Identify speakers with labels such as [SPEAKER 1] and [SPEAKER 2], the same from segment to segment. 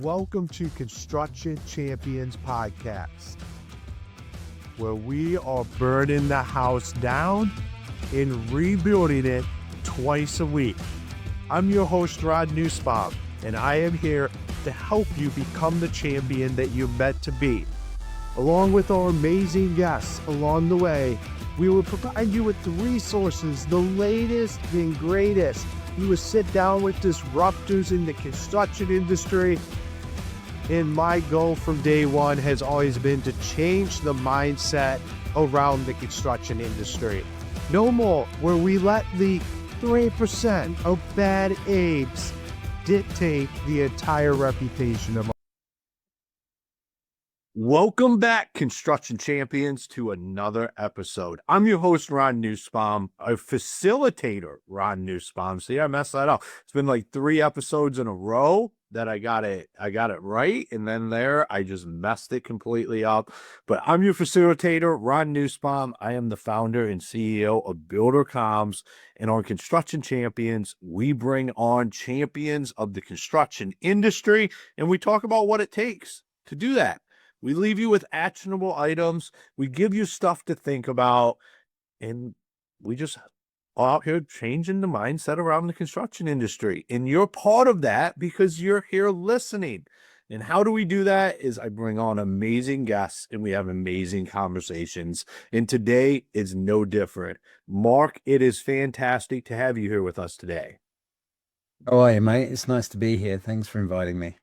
[SPEAKER 1] Welcome to Construction Champions Podcast, where we are burning the house down and rebuilding it twice a week. I'm your host, Ron Nussbaum, and I am here to help you become the champion that you're meant to be. Along with our amazing guests along the way, we will provide you with the resources, the latest and greatest. We will sit down with disruptors in the construction industry. And my goal from day one has always been to change the mindset around the construction industry. No more where we let the 3% of bad apes dictate the entire reputation of. Welcome back, Construction Champions, to another episode. I'm your host, Ron Nussbaum, a facilitator, Ron Nussbaum. See, I messed that up. It's been like 3 episodes in a row that I got it right, and then I just messed it completely up. But I'm your facilitator, Ron Nussbaum. I am the founder and CEO of Builder Comms, and on Construction Champions, we bring on champions of the construction industry, and we talk about what it takes to do that. We leave you with actionable items. We give you stuff to think about, and we just are out here changing the mindset around the construction industry. And you're part of that because you're here listening. And how do we do that? Is I bring on amazing guests and we have amazing conversations. And today is no different. Mark, it is fantastic to have you here with us today.
[SPEAKER 2] Oh, hey, mate. It's nice to be here. Thanks for inviting me.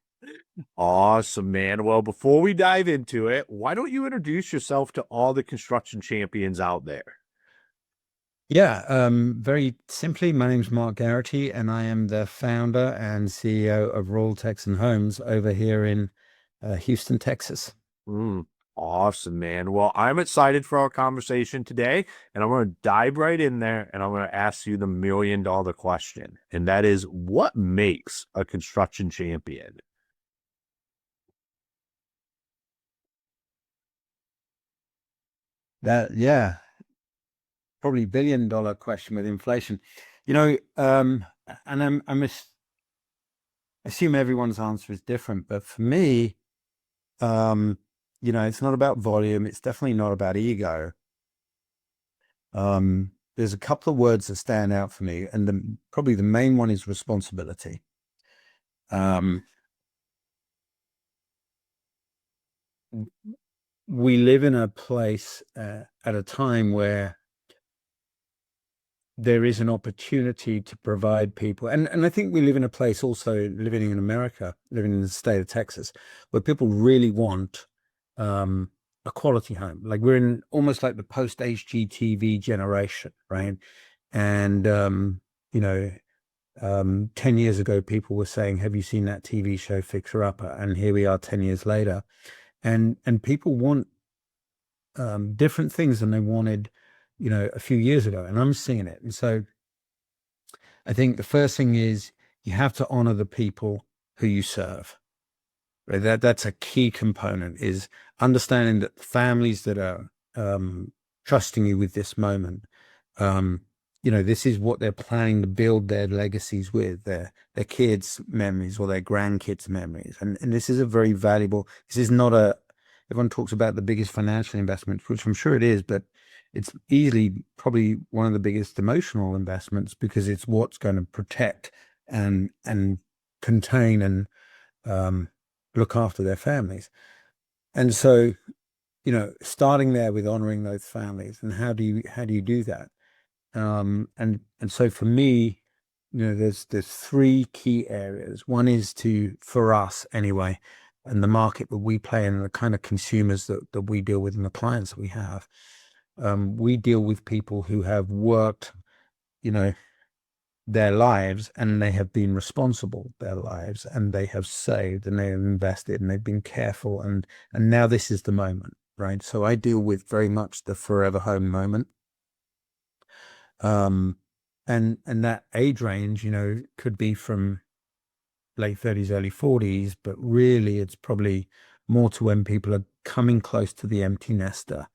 [SPEAKER 1] Awesome, man. Well, before we dive into it, why don't you introduce yourself to all the construction champions out there?
[SPEAKER 2] Yeah, very simply, my name's Mark Garraty, and I am the founder and CEO of Royal Texan Homes over here in Houston, Texas.
[SPEAKER 1] Awesome, man. Well, I'm excited for our conversation today, and I'm going to dive right in there, and I'm going to ask you the $1 million question, and that is, what makes a construction champion?
[SPEAKER 2] Yeah, probably $1 billion question with inflation. And I assume everyone's answer is different, but for me, it's not about volume. It's definitely not about ego. There's a couple of words that stand out for me, and probably the main one is responsibility. We live in a place at a time where there is an opportunity to provide people, and I think we live in a place also, living in America, living in the state of Texas, where people really want a quality home. Like, we're in almost like the post HGTV generation, right? And 10 years ago, people were saying, have you seen that TV show Fixer Upper? And here we are 10 years later. And people want different things than they wanted, a few years ago. And I'm seeing it. And so I think the first thing is you have to honor the people who you serve. Right? That's a key component, is understanding that families that are trusting you with this moment, this is what they're planning to build their legacies with, their kids' memories or their grandkids' memories. And this is a very valuable, this is not everyone talks about the biggest financial investment, which I'm sure it is, but it's easily probably one of the biggest emotional investments, because it's what's going to protect and contain and look after their families. And so, starting there with honoring those families, and how do you do that? And so for me, there's 3 key areas. One is for us anyway, and the market that we play in, and the kind of consumers that we deal with, and the clients that we have. We deal with people who have worked, their lives, and they have been responsible their lives, and they have saved, and they have invested, and they've been careful, and now this is the moment, right? So I deal with very much the forever home moment. And that age range, could be from late 30s, early 40s, but really it's probably more to when people are coming close to the empty nester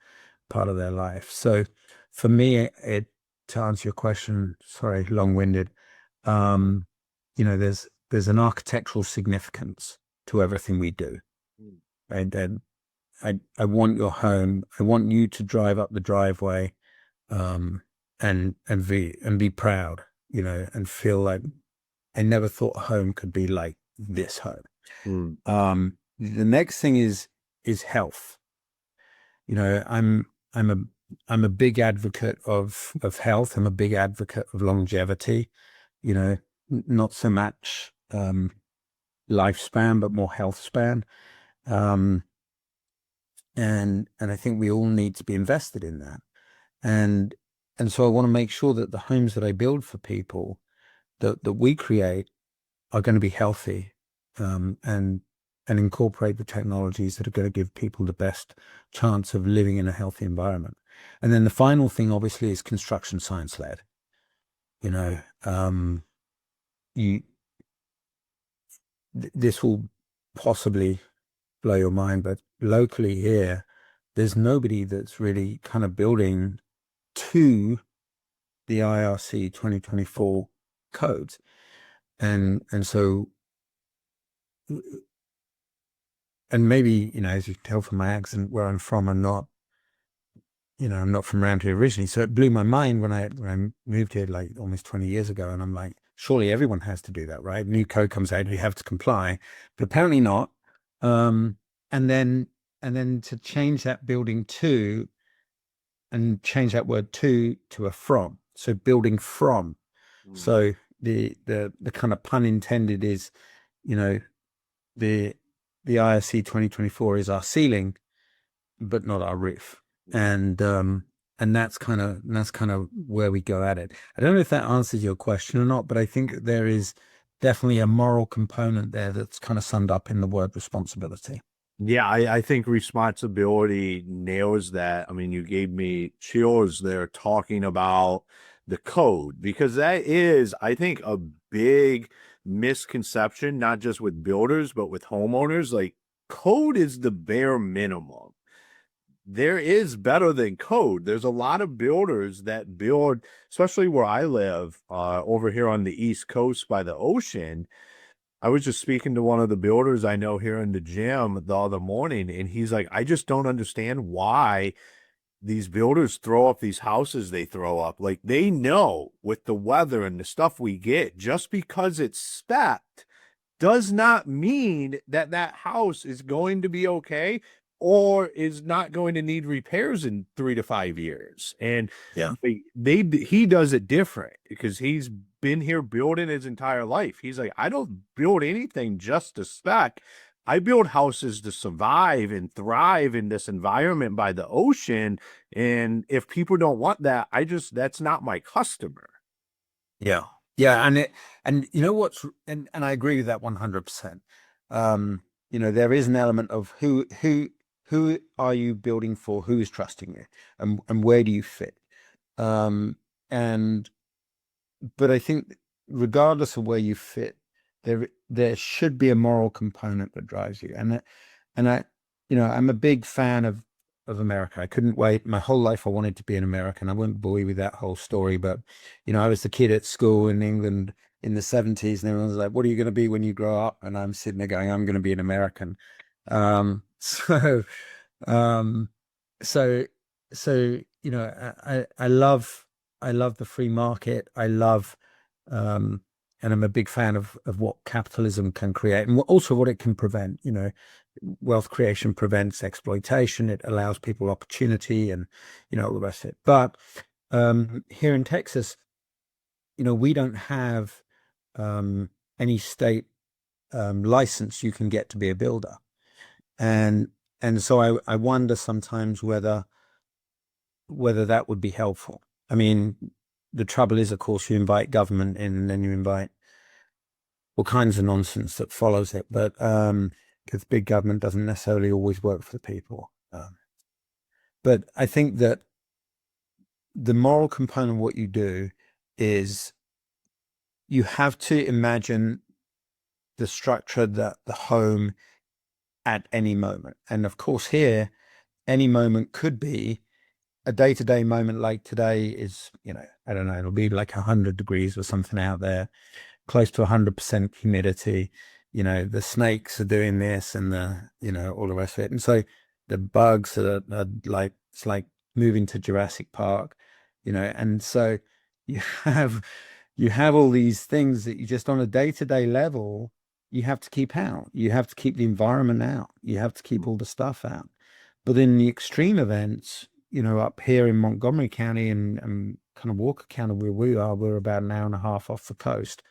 [SPEAKER 2] part of their life. So for me, to answer your question, sorry, long-winded, there's an architectural significance to everything we do. And then I want your home. I want you to drive up the driveway, and be proud, and feel like I never thought a home could be like this home. The next thing is health. I'm a big advocate of health. I'm a big advocate of longevity, not so much lifespan, but more health span. And I think we all need to be invested in that. And so I want to make sure that the homes that I build for people that we create are going to be healthy, and incorporate the technologies that are going to give people the best chance of living in a healthy environment. And then the final thing, obviously, is construction science led. This will possibly blow your mind, but locally here, there's nobody that's really kind of building to the IRC 2024 codes. And so, and maybe, as you can tell from my accent, where I'm from, I'm not from around here originally. So it blew my mind when I moved here like almost 20 years ago. And I'm like, surely everyone has to do that, right? New code comes out, you have to comply, but apparently not. And then to change that building to, and change that word to a from. So building from. So the kind of pun intended is, the IRC 2024 is our ceiling, but not our roof. And that's kind of where we go at it. I don't know if that answers your question or not, but I think there is definitely a moral component there that's kind of summed up in the word responsibility.
[SPEAKER 1] Yeah, I think responsibility nails that. I mean, you gave me chills there talking about the code, because that is, I think, a big misconception, not just with builders, but with homeowners. Like, code is the bare minimum. There is better than code. There's a lot of builders that build, especially where I live, over here on the East Coast by the ocean. I was just speaking to one of the builders I know here in the gym the other morning, and he's like, I just don't understand why these builders throw up these houses they throw up. Like, they know with the weather and the stuff we get, just because it's spec does not mean that that house is going to be okay or is not going to need repairs in 3 to 5 years. And
[SPEAKER 2] Yeah.
[SPEAKER 1] he does it different because he's been here building his entire life. He's like, I don't build anything just to spec. I build houses to survive and thrive in this environment by the ocean. And if people don't want that, that's not my customer.
[SPEAKER 2] Yeah. Yeah. And you know what's, and I agree with that 100%. There is an element of who are you building for? Who is trusting you, and where do you fit? But I think regardless of where you fit, there should be a moral component that drives you. And I'm a big fan of America. I couldn't wait. My whole life I wanted to be an American. I won't bore you with that whole story, but I was the kid at school in England in the 70s, and everyone was like, what are you going to be when you grow up? And I'm sitting there going, I'm going to be an American. So I love the free market. I love, and I'm a big fan of what capitalism can create, and also what it can prevent. Wealth creation prevents exploitation. It allows people opportunity, and all the rest of it. But here in Texas, we don't have any state license you can get to be a builder, and so I wonder sometimes whether that would be helpful. I mean, the trouble is, of course, you invite government in, and then you invite all kinds of nonsense that follows it. But because big government doesn't necessarily always work for the people. But I think that the moral component of what you do is you have to imagine the structure that the home at any moment. And of course, here, any moment could be a day-to-day moment. Like today is, I don't know, it'll be like 100 degrees or something out there, close to 100% humidity. the snakes are doing this and all the rest of it. And so the bugs are like, it's like moving to Jurassic Park, and so you have all these things that you just on a day-to-day level, you have to keep out. You have to keep the environment out. You have to keep all the stuff out. But in the extreme events, up here in Montgomery County and kind of Walker County where we are, we're about an hour and a half off the coast.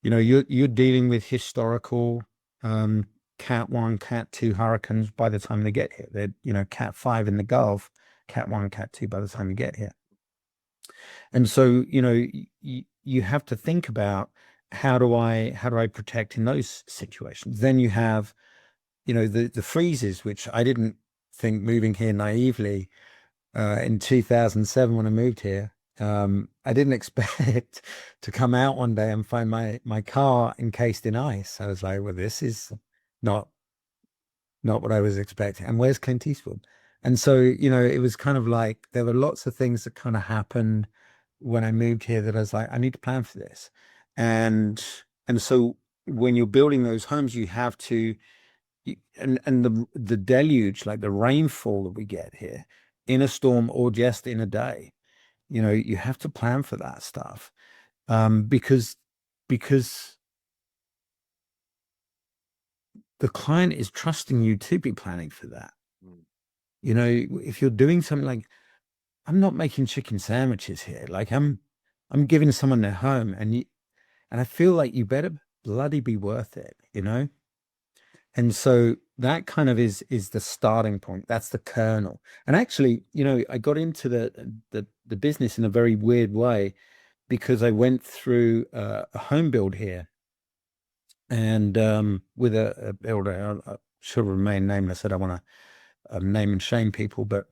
[SPEAKER 2] You're dealing with historical Cat 1, Cat 2 hurricanes by the time they get here. They're, Cat 5 in the Gulf, Cat 1, Cat 2 by the time you get here. And so, you have to think about how do I protect in those situations? Then you have, the freezes, which I didn't think moving here naively in 2007 when I moved here. I didn't expect to come out one day and find my car encased in ice. I was like, well, this is not what I was expecting. And where's Clint Eastwood? And so, it was kind of like there were lots of things that kind of happened when I moved here that I was like, I need to plan for this. And so when you're building those homes, you have to, and the deluge, like the rainfall that we get here in a storm or just in a day, you have to plan for that stuff. Because the client is trusting you to be planning for that. If you're doing something like, I'm not making chicken sandwiches here. Like I'm giving someone their home and I feel like you better bloody be worth it, And so that kind of is the starting point. That's the kernel. And actually, I got into the business in a very weird way because I went through a home build here and with a builder. I should remain nameless. I don't want to name and shame people, but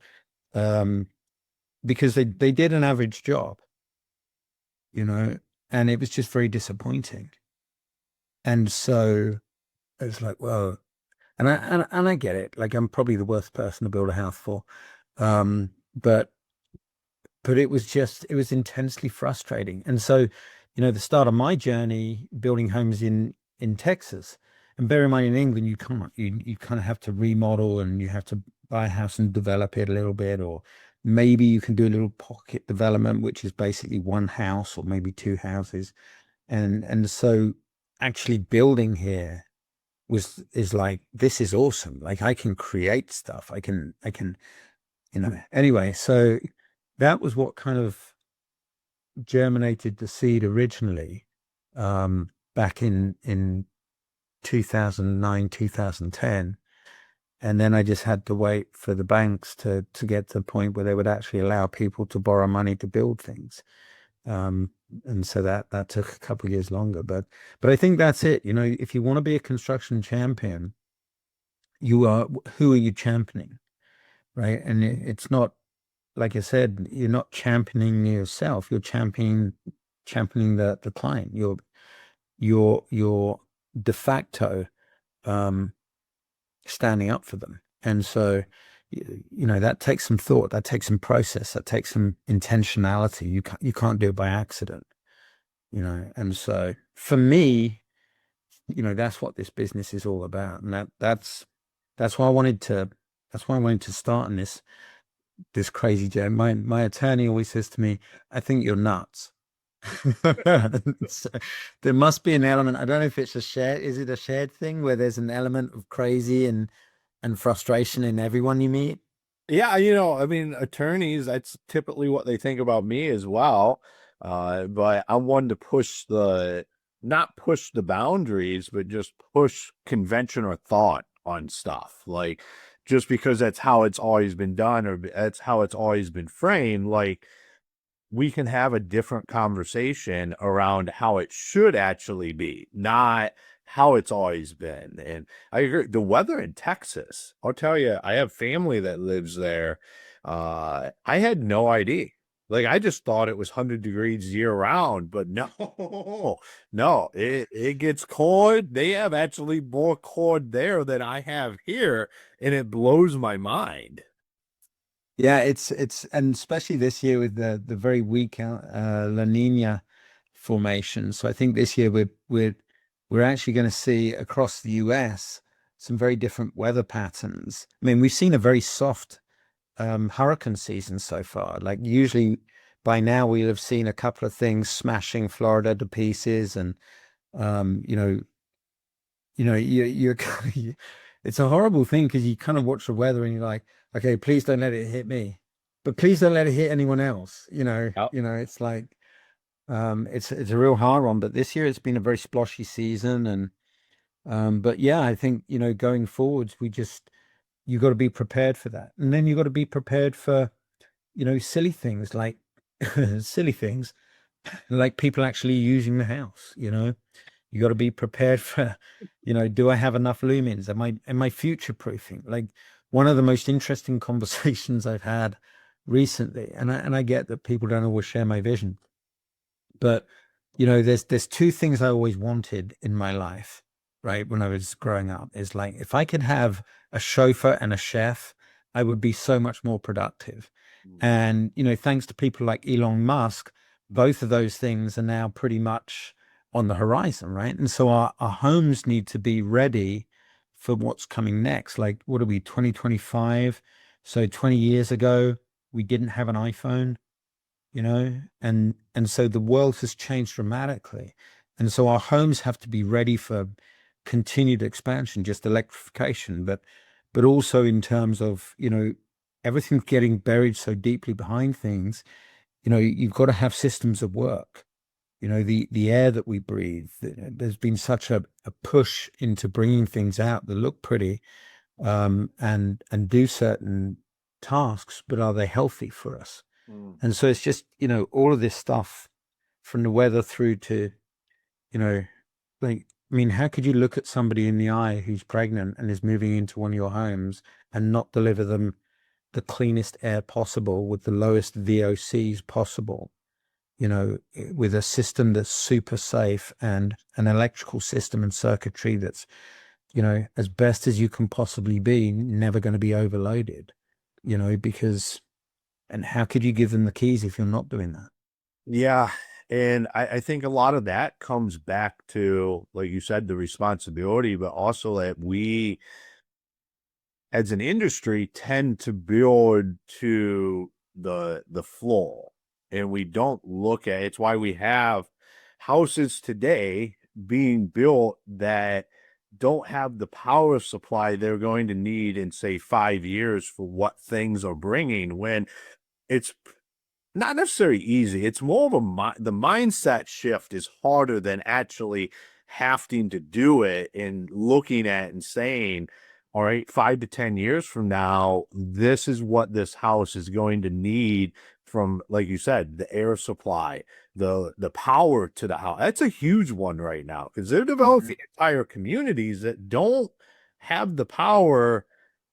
[SPEAKER 2] because they did an average job, and it was just very disappointing. And so it's like, well, and I get it. Like I'm probably the worst person to build a house for, but it was intensely frustrating. And so, the start of my journey building homes in Texas, and bear in mind in England, you can't, you kind of have to remodel and you have to buy a house and develop it a little bit, or maybe you can do a little pocket development, which is basically one house or maybe two houses. And so actually building here is like, this is awesome. Like I can create stuff. I can, anyway, so that was what kind of germinated the seed originally, back in 2009, 2010. And then I just had to wait for the banks to get to the point where they would actually allow people to borrow money to build things. And so that took a couple of years longer, but I think that's it. If you want to be a construction champion, who are you championing? Right. And it's not, like I said, you're not championing yourself. You're championing the client. You're de facto, standing up for them. And so, that takes some thought, that takes some process, that takes some intentionality. You can't do it by accident, And so for me, that's what this business is all about. And that's why I wanted to start in this crazy journey. My attorney always says to me, I think you're nuts. So there must be an element. I don't know if it's is it a shared thing where there's an element of crazy and frustration in everyone you meet?
[SPEAKER 1] Yeah, I mean, attorneys, that's typically what they think about me as well. But I'm one to not push the boundaries, but just push convention or thought on stuff. Like, just because that's how it's always been done or that's how it's always been framed, like, we can have a different conversation around how it should actually be, not how it's always been. And I agree. The weather in Texas, I'll tell you, I have family that lives there. I had no idea. Like, I just thought it was 100 degrees year round, but no, no, it gets cold. They have actually more cold there than I have here, and it blows my mind.
[SPEAKER 2] Yeah, and especially this year with the very weak La Nina formation. So I think this year we're we're actually going to see across the US some very different weather patterns. I mean, we've seen a very soft hurricane season so far. Like usually by now we'll have seen a couple of things smashing Florida to pieces, and um, you know, you're it's a horrible thing because you kind of watch the weather and you're like, okay, please don't let it hit me, but please don't let it hit anyone else.
[SPEAKER 1] Yep.
[SPEAKER 2] It's like it's a real hard one. But this year it's been a very sploshy season, and but yeah, I think going forwards, you got to be prepared for that, and then you got to be prepared for silly things like silly things like people actually using the house. You got to be prepared for, do I have enough lumens? Am I future proofing? Like one of the most interesting conversations I've had recently, and I get that people don't always share my vision, but there's two things I always wanted in my life, right? When I was growing up, is like if I could have a chauffeur and a chef, I would be so much more productive. And thanks to people like Elon Musk, both of those things are now pretty much on the horizon, right? And so our homes need to be ready for what's coming next. Like, what are we, 2025? So 20 years ago, we didn't have an iPhone, and so the world has changed dramatically. And so our homes have to be ready for continued expansion, just electrification, but also in terms of, everything's getting buried so deeply behind things. You've got to have systems of work. The air that we breathe, there's been such a push into bringing things out that look pretty, and do certain tasks, but are they healthy for us?
[SPEAKER 1] Mm.
[SPEAKER 2] And so it's just, all of this stuff from the weather through to, you know, like, I mean, how could you look at somebody in the eye who's pregnant and is moving into one of your homes and not deliver them the cleanest air possible with the lowest VOCs possible, with a system that's super safe and an electrical system and circuitry that's, as best as you can possibly be, never going to be overloaded, because, and how could you give them the keys if you're not doing that?
[SPEAKER 1] Yeah. And I think a lot of that comes back to, like you said, the responsibility, but also that we, as an industry, tend to build to the floor, and we don't look at it's why we have houses today being built that don't have the power supply they're going to need in, say, 5 years for what things are bringing, when it's not necessarily easy. It's more of the mindset shift is harder than actually having to do it and looking at and saying, all right, 5 to 10 years from now, this is what this house is going to need from, like you said, the air supply, the power to the house. That's a huge one right now because they're developing entire communities that don't have the power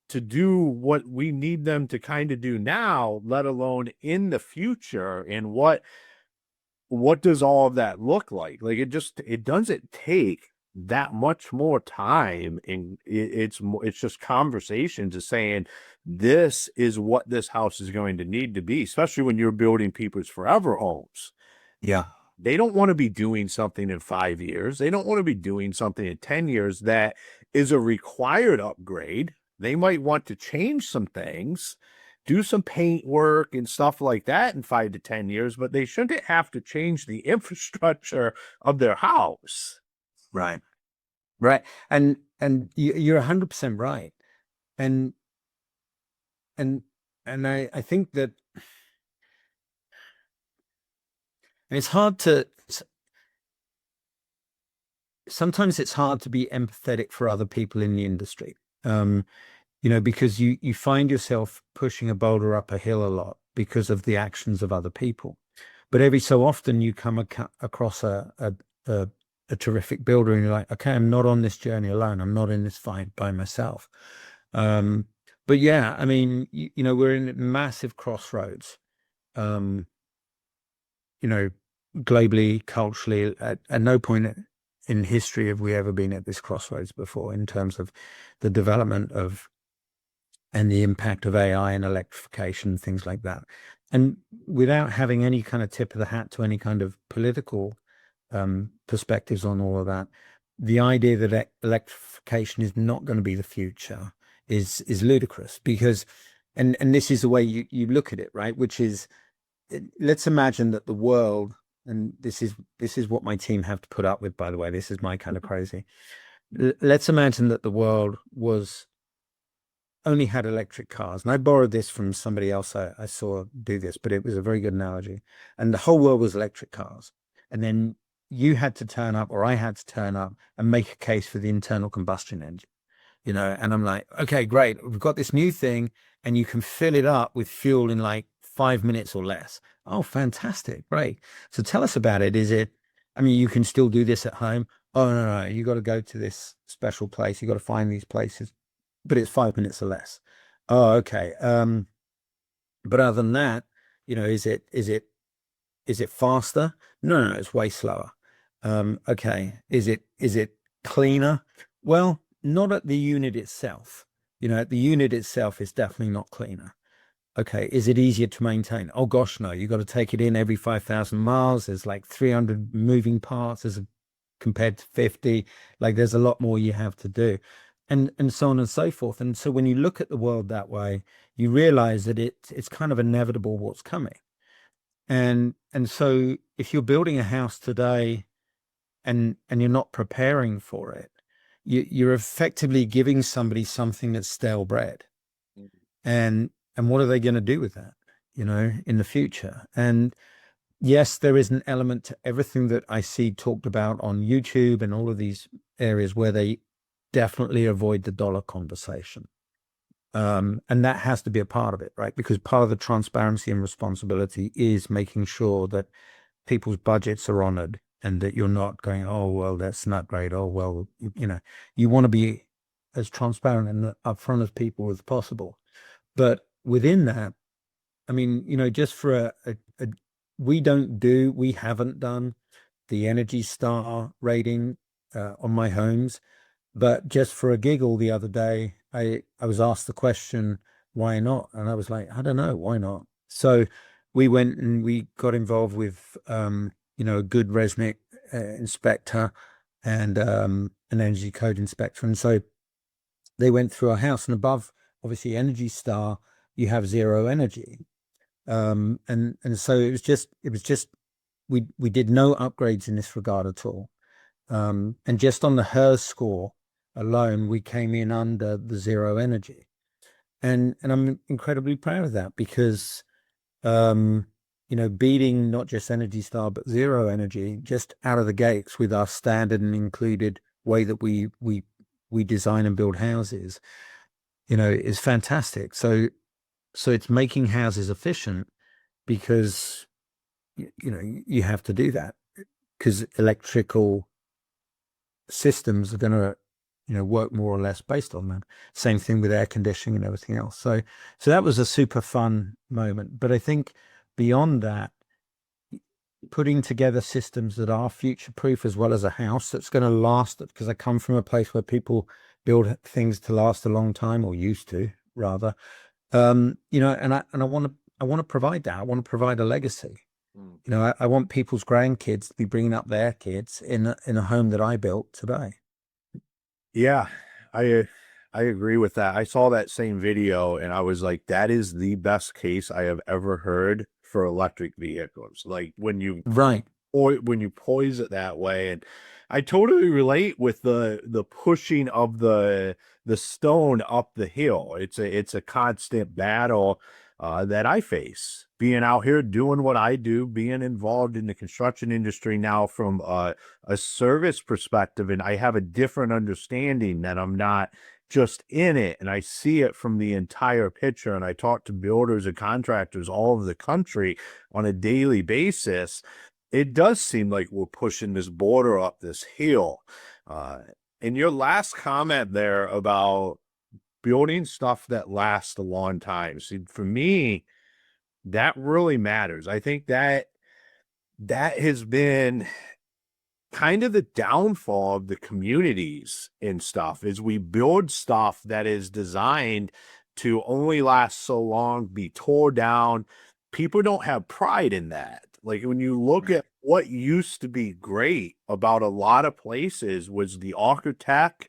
[SPEAKER 1] to do what we need them to kind of do now, let alone in the future. And what does all of that look like? Like it doesn't take that much more time, and it's just conversations of saying this is what this house is going to need to be, especially when you're building people's forever homes.
[SPEAKER 2] Yeah.
[SPEAKER 1] They don't want to be doing something in 5 years. They don't want to be doing something in 10 years that is a required upgrade. They might want to change some things, do some paint work and stuff like that in 5 to 10 years, but they shouldn't have to change the infrastructure of their house.
[SPEAKER 2] Right. Right. And you're 100% right. And and and I think that it's hard to sometimes it's hard to be empathetic for other people in the industry. Because you find yourself pushing a boulder up a hill a lot because of the actions of other people. But every so often you come across a terrific builder and you're like, okay, I'm not on this journey alone. I'm not in this fight by myself. But yeah, I mean, we're in massive crossroads, um, globally, culturally. At no point in history have we ever been at this crossroads before in terms of the development of and the impact of AI and electrification, things like that. And without having any kind of tip of the hat to any kind of political perspectives on all of that, the idea that electrification is not going to be the future is ludicrous because, and this is the way you look at it, right? Which is, let's imagine that the world, and this is what my team have to put up with, by the way. This is my kind of crazy. Let's imagine that the world was only had electric cars. And I borrowed this from somebody else I saw do this, but it was a very good analogy. And the whole world was electric cars. And then you had to turn up, or I had to turn up and make a case for the internal combustion engine, and I'm like, okay, great. We've got this new thing and you can fill it up with fuel in like 5 minutes or less. Oh, fantastic. Great. So tell us about it. I mean, you can still do this at home. Oh, no, you got to go to this special place. You got to find these places, but it's 5 minutes or less. Oh, okay. But other than that, is it faster? No, it's way slower. Okay. Is it cleaner? Well, not at the unit itself. At the unit itself, it's definitely not cleaner. Okay. Is it easier to maintain? Oh gosh, no. You got to take it in every 5,000 miles. There's like 300 moving parts compared to 50. Like there's a lot more you have to do. And so on and so forth. And so when you look at the world that way, you realize that it's kind of inevitable what's coming. And so if you're building a house today and you're not preparing for it, you're effectively giving somebody something that's stale bread. And what are they going to do with that, in the future? And yes, there is an element to everything that I see talked about on YouTube and all of these areas where they definitely avoid the dollar conversation. And that has to be a part of it, right? Because part of the transparency and responsibility is making sure that people's budgets are honored and that you're not going, oh, well, that's not great. Oh, well, you want to be as transparent and upfront as people as possible. But within that, I mean, just for we haven't done the Energy Star rating on my homes, but just for a giggle the other day, I was asked the question, why not? And I was like, I don't know, why not? So we went and we got involved with, a good Resnick inspector and an energy code inspector. And so they went through our house, and above, obviously, Energy Star, you have zero energy. And so it was just we did no upgrades in this regard at all. And just on the HERS score alone, we came in under the zero energy. And I'm incredibly proud of that because, beating not just Energy Star, but zero energy just out of the gates with our standard and included way that we design and build houses, is fantastic. So it's making houses efficient because, you have to do that because electrical systems are going to, work more or less based on that. Same thing with air conditioning and everything else. So that was a super fun moment. But I think beyond that, putting together systems that are future proof as well as a house that's going to last, because I come from a place where people build things to last a long time, or used to rather. And I want to provide that. I want to provide a legacy. I want people's grandkids to be bringing up their kids in a home that I built today.
[SPEAKER 1] Yeah, I agree with that. I saw that same video and I was like, that is the best case I have ever heard for electric vehicles. Like when you poise it that way. And I totally relate with the pushing of the stone up the hill. It's a constant battle that I face, being out here doing what I do, being involved in the construction industry now from a service perspective. And I have a different understanding that I'm not just in it, and I see it from the entire picture. And I talk to builders and contractors all over the country on a daily basis. It does seem like we're pushing this border up this hill. And your last comment there about building stuff that lasts a long time. See, for me, that really matters. I think that has been kind of the downfall of the communities and stuff, is we build stuff that is designed to only last so long, be tore down. People don't have pride in that. Like when you look at what used to be great about a lot of places was the architect.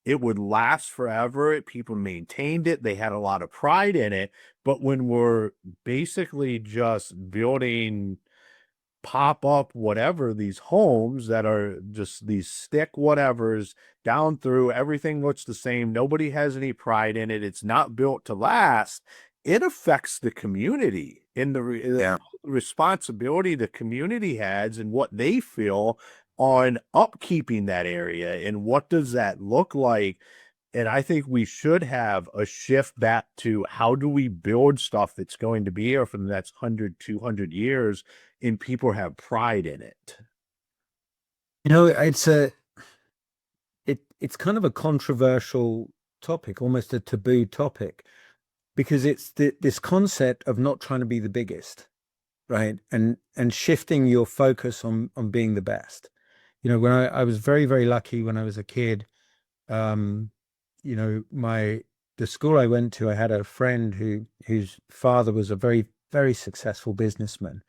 [SPEAKER 1] It would last forever. People maintained it. They had a lot of pride in it. But when we're basically just building pop up whatever these homes that are just these stick whatevers down through, everything looks the same, nobody has any pride in it, it's not built to last, it affects the community in the
[SPEAKER 2] Yeah.
[SPEAKER 1] responsibility the community has and what they feel on upkeeping that area and what does that look like. And I think we should have a shift back to how do we build stuff that's going to be here for the next 100, 200 years, and people have pride in it.
[SPEAKER 2] You know, it's kind of a controversial topic, almost a taboo topic, because it's this concept of not trying to be the biggest, right? And shifting your focus on being the best. You know, when I was very, very lucky when I was a kid, um, you know, the school I went to, I had a friend whose father was a very, very successful businessman,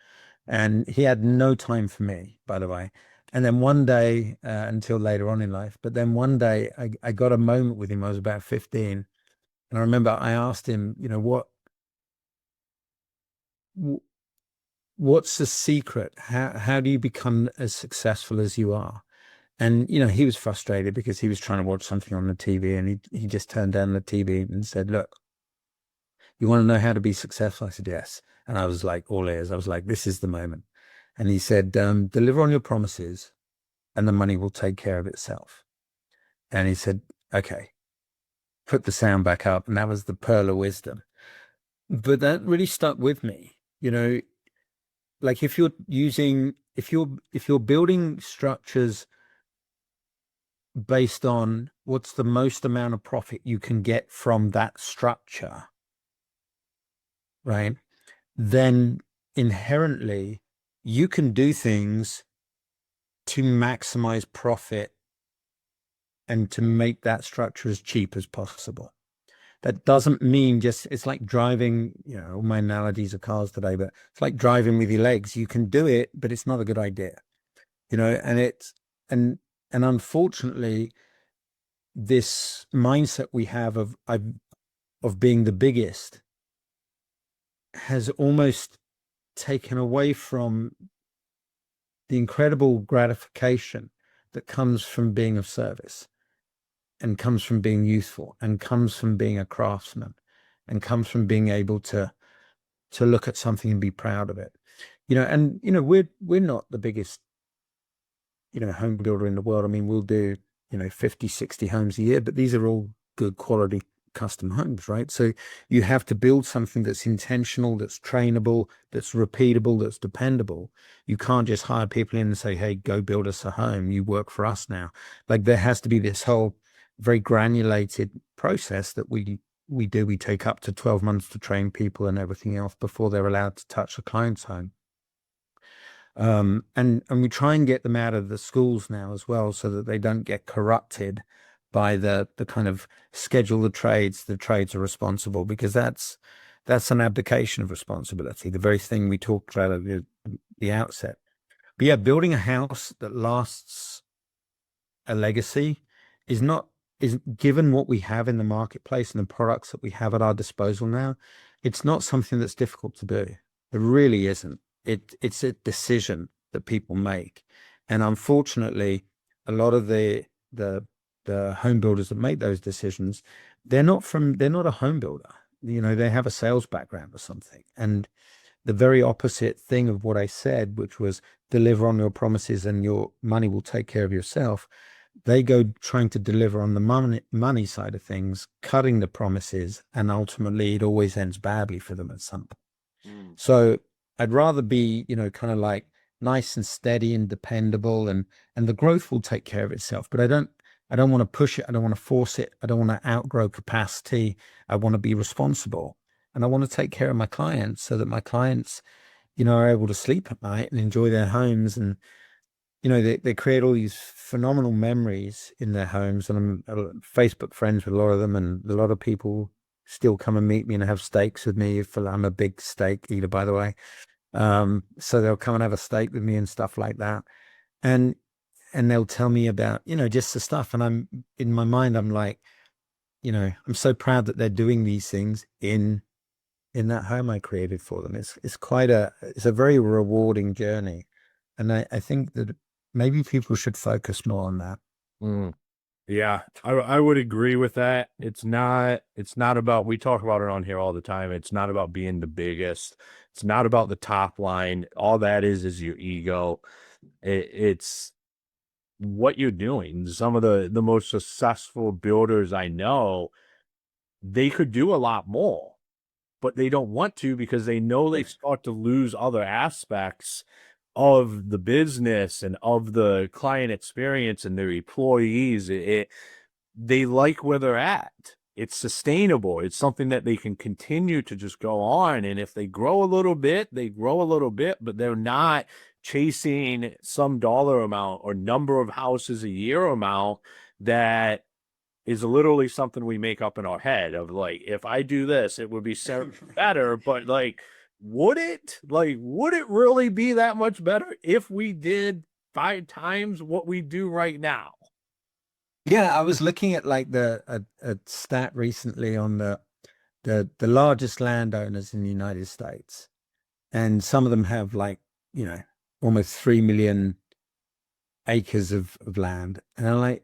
[SPEAKER 2] and he had no time for me, by the way. And then one day, until later on in life, but then one day I got a moment with him. I was about 15, and I remember I asked him, you know, what's the secret? How do you become as successful as you are? And you know, he was frustrated because he was trying to watch something on the TV, and he just turned down the TV and said, "Look, you want to know how to be successful?" I said, "Yes." And I was like all ears. I was like, "This is the moment." And he said, "Deliver on your promises, and the money will take care of itself." And he said, "Okay." Put the sound back up, and that was the pearl of wisdom. But that really stuck with me. You know, like if you're building structures based on what's the most amount of profit you can get from that structure, right? Then inherently you can do things to maximize profit and to make that structure as cheap as possible. That doesn't mean just, it's like driving, you know, all my analogies of cars today, but it's like driving with your legs. You can do it, but it's not a good idea, you know, and, and unfortunately, this mindset we have of being the biggest has almost taken away from the incredible gratification that comes from being of service and comes from being useful and comes from being a craftsman and comes from being able to look at something and be proud of it. You know, and you know, we're not the biggest, you know, home builder in the world. I mean, we'll do, you know, 50, 60 homes a year, but these are all good quality custom homes, right? So you have to build something that's intentional, that's trainable, that's repeatable, that's dependable. You can't just hire people in and say, "Hey, go build us a home. You work for us now." Like there has to be this whole very granulated process that we do. We take up to 12 months to train people and everything else before they're allowed to touch a client's home. And we try and get them out of the schools now as well, so that they don't get corrupted by the kind of schedule the trades are responsible, because that's an abdication of responsibility, the very thing we talked about at the outset. But yeah, building a house that lasts a legacy is given what we have in the marketplace and the products that we have at our disposal now, it's not something that's difficult to do. It really isn't. It's a decision that people make. And unfortunately, a lot of the home builders that make those decisions, they're not a home builder. You know, they have a sales background or something. And the very opposite thing of what I said, which was deliver on your promises and your money will take care of yourself. They go trying to deliver on the money side of things, cutting the promises, and ultimately it always ends badly for them at some point.
[SPEAKER 1] Mm.
[SPEAKER 2] So I'd rather be, you know, kind of like nice and steady and dependable, and the growth will take care of itself. But I don't want to push it. I don't want to force it. I don't want to outgrow capacity. I want to be responsible, and I want to take care of my clients so that my clients, you know, are able to sleep at night and enjoy their homes. And you know, they create all these phenomenal memories in their homes. And I'm Facebook friends with a lot of them, and a lot of people still come and meet me and have steaks with me. I'm a big steak eater, by the way. So they'll come and have a steak with me and stuff like that. And they'll tell me about, just the stuff. And I'm in my mind, I'm like, I'm so proud that they're doing these things in that home I created for them. It's it's a very rewarding journey. And I think that maybe people should focus more on that.
[SPEAKER 1] Mm. Yeah, I would agree with that. It's not about, we talk about it on here all the time. It's not about being the biggest. It's not about the top line. All that is your ego. It's what you're doing. Some of the most successful builders I know, they could do a lot more, but they don't want to because they know they start to lose other aspects of the business and of the client experience and their employees. They like where they're at. It's sustainable. It's something that they can continue to just go on. And if they grow a little bit, they grow a little bit, but they're not chasing some dollar amount or number of houses a year amount that is literally something we make up in our head of like, if I do this, it would be better. But like, would it really be that much better if we did 5 times what we do right now?
[SPEAKER 2] Yeah, I was looking at like a stat recently on the largest landowners in the United States, and some of them have like almost 3 million acres of land, and I'm like,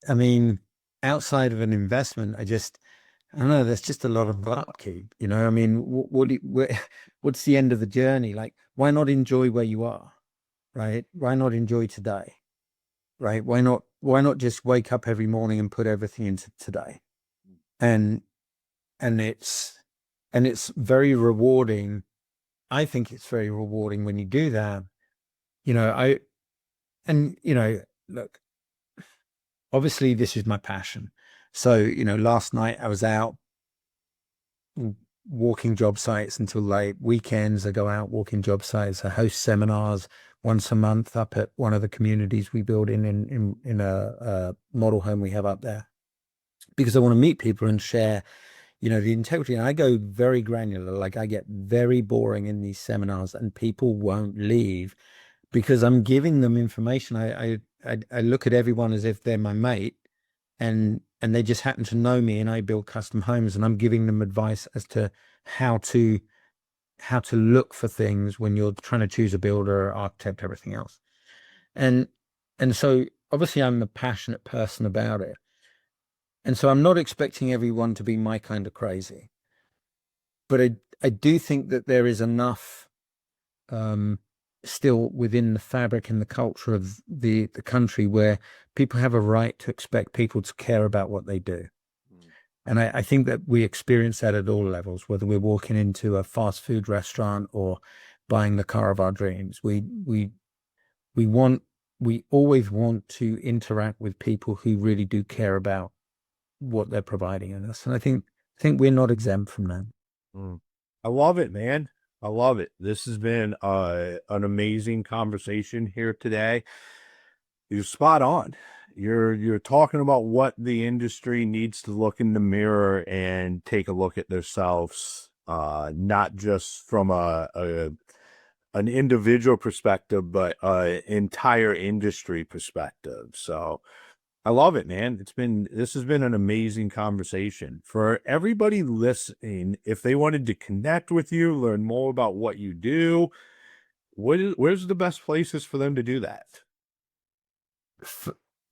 [SPEAKER 2] I mean, outside of an investment, I don't know. There's just a lot of upkeep, I mean, what's the end of the journey? Like, why not enjoy where you are, right? Why not enjoy today? Right? Why not just wake up every morning and put everything into today? And it's very rewarding. I think it's very rewarding when you do that. Look, obviously this is my passion. So, last night I was out walking job sites until late. Weekends I go out walking job sites. I host seminars once a month up at one of the communities we build in a model home we have up there, because I want to meet people and share, the integrity. And I go very granular. Like, I get very boring in these seminars, and people won't leave because I'm giving them information. I look at everyone as if they're my mate, and they just happen to know me, and I build custom homes, and I'm giving them advice as to how to look for things when you're trying to choose a builder, architect, everything else. And so obviously I'm a passionate person about it. And so I'm not expecting everyone to be my kind of crazy. But I do think that there is enough still within the fabric and the culture of the country where people have a right to expect people to care about what they do. And I think that we experience that at all levels, whether we're walking into a fast food restaurant or buying the car of our dreams. We always want to interact with people who really do care about what they're providing in us. And I think we're not exempt from that.
[SPEAKER 1] I love it, man. I love it. This has been an amazing conversation here today. You're spot on. You're talking about what the industry needs to look in the mirror and take a look at themselves, not just from an individual perspective, but an entire industry perspective. So I love it, man. This has been an amazing conversation. For everybody listening, if they wanted to connect with you, learn more about what you do, where's the best places for them to do that?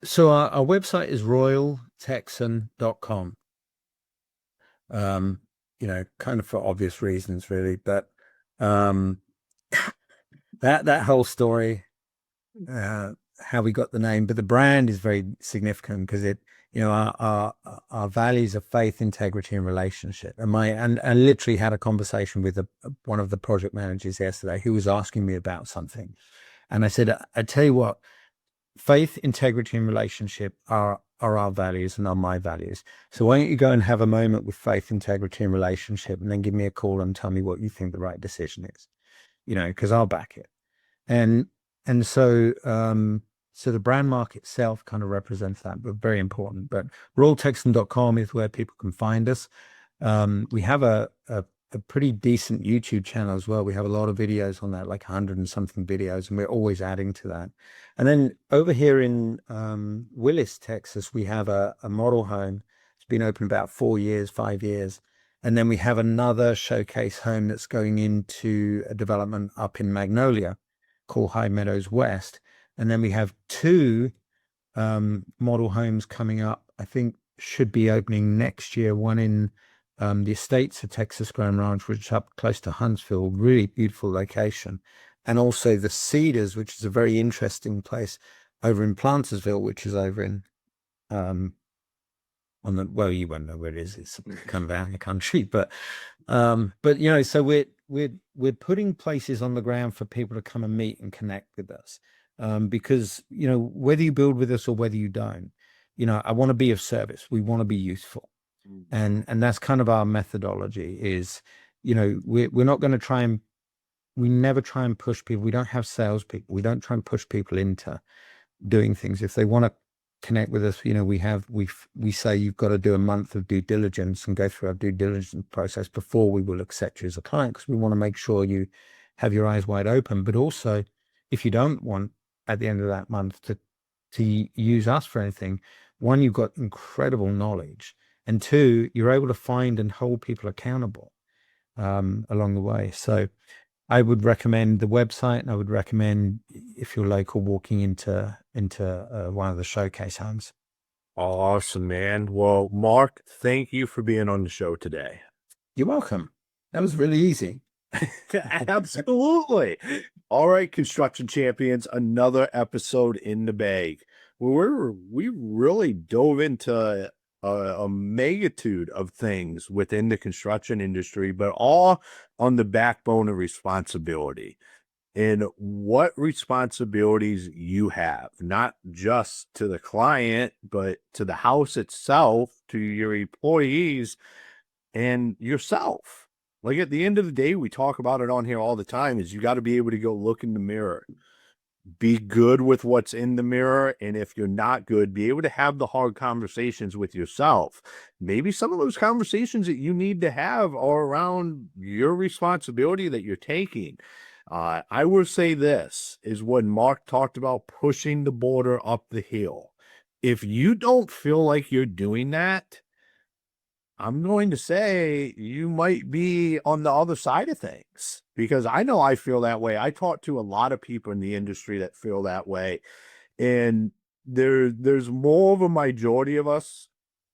[SPEAKER 2] So our website is royaltexan.com. Kind of for obvious reasons, really, but that whole story, how we got the name, but the brand is very significant because it, our values of faith, integrity, and relationship. And I literally had a conversation with one of the project managers yesterday who was asking me about something, and I said, I tell you what, faith, integrity, and relationship are our values and are my values. So why don't you go and have a moment with faith, integrity, and relationship, and then give me a call and tell me what you think the right decision is, because I'll back it. And so the brand mark itself kind of represents that, but very important. But royaltexan.com is where people can find us. We have a a pretty decent YouTube channel as well. We have a lot of videos on that, like 100 and something videos, and we're always adding to that. And then over here in Willis, Texas, we have a model home. It's been open about 4 years, 5 years. And then we have another showcase home that's going into a development up in Magnolia called High Meadows West. And then we have two model homes coming up, I think should be opening next year. One in the estates of Texas Grand Ranch, which is up close to Huntsville, really beautiful location. And also the Cedars, which is a very interesting place over in Plantersville, which is over in on the, well, you won't know where it is. It's kind of out in the country, but you know, so we're putting places on the ground for people to come and meet and connect with us. Because, you know, whether you build with us or whether you don't, you know, I want to be of service. We want to be useful. And that's kind of our methodology is, you know, we're not going to try and, we never try and push people. We don't have salespeople. We don't try and push people into doing things. If they want to connect with us, you know, we say you've got to do a month of due diligence and go through our due diligence process before we will accept you as a client, because we want to make sure you have your eyes wide open. But also, if you don't want at the end of that month to use us for anything, one, you've got incredible knowledge, and two, you're able to find and hold people accountable along the way. So I would recommend the website, and I would recommend, if you're local, walking into one of the showcase homes.
[SPEAKER 1] Awesome, man. Well, Mark, thank you for being on the show today.
[SPEAKER 2] You're welcome. That was really easy.
[SPEAKER 1] Absolutely. All right, construction champions, another episode in the bag. We really dove into a magnitude of things within the construction industry, but all on the backbone of responsibility and what responsibilities you have, not just to the client, but to the house itself, to your employees, and yourself. Like at the end of the day, we talk about it on here all the time, is you got to be able to go look in the mirror, be good with what's in the mirror. And if you're not good, be able to have the hard conversations with yourself. Maybe some of those conversations that you need to have are around your responsibility that you're taking. I will say this is when Mark talked about pushing the border up the hill. If you don't feel like you're doing that, I'm going to say you might be on the other side of things, because I know I feel that way. I talk to a lot of people in the industry that feel that way. And there's more of a majority of us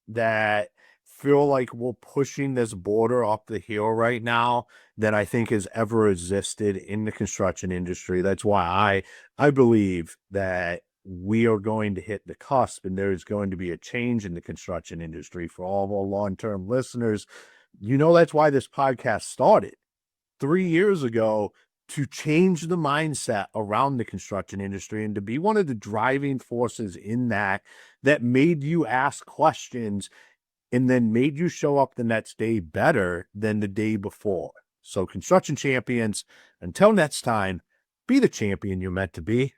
[SPEAKER 1] that feel like we're pushing this border up the hill right now than I think has ever existed in the construction industry. That's why I believe that we are going to hit the cusp, and there's going to be a change in the construction industry. For all of our long-term listeners, you know, that's why this podcast started 3 years ago, to change the mindset around the construction industry and to be one of the driving forces in that made you ask questions and then made you show up the next day better than the day before. So construction champions, until next time, be the champion you're meant to be.